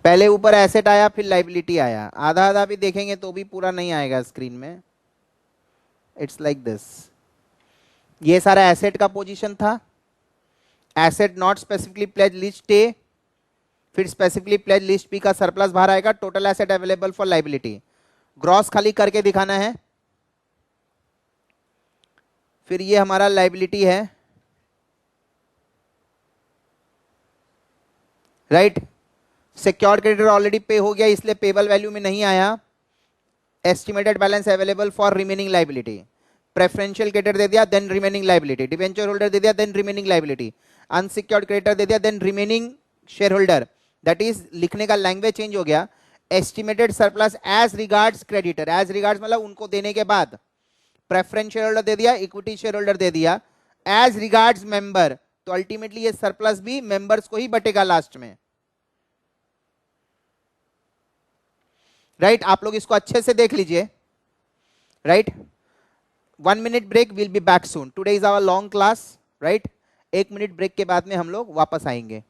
पहले ऊपर एसेट आया फिर लाइबिलिटी आया, आधा आधा भी देखेंगे तो भी पूरा नहीं आएगा स्क्रीन में। It's like this. ये सारा एसेट का पोजीशन था, asset not specifically pledge list A, फिर स्पेसिफिकली प्लेज लिस्ट बी का सरप्लस बाहर आएगा, total asset available for liability, gross खाली करके दिखाना है। फिर ये हमारा लाइबिलिटी है, राइट। सिक्योर्ड क्रेडिटर ऑलरेडी पे हो गया इसलिए पेबल वैल्यू में नहीं आया। Estimated balance available for remaining liability, preferential creditor दे दिया then remaining liability, debenture holder दे दिया then remaining liability, unsecured creditor दे दिया then remaining shareholder. That is लिखने का लैंग्वेज चेंज हो गया। Estimated surplus as regards creditor, as regards मतलब उनको देने के बाद, प्रेफरेंस शेयर होल्डर दे दिया, इक्विटी शेयर होल्डर दे दिया। एज रिगार्ड्स मेंबर, तो अल्टीमेटली ये सरप्लस भी मेंबर्स को ही बटेगा लास्ट में, राइट। आप लोग इसको अच्छे से देख लीजिए, right. 1 minute break, will be back soon. Today is our long class, right. 1 minute break के बाद में हम लोग वापस आएंगे।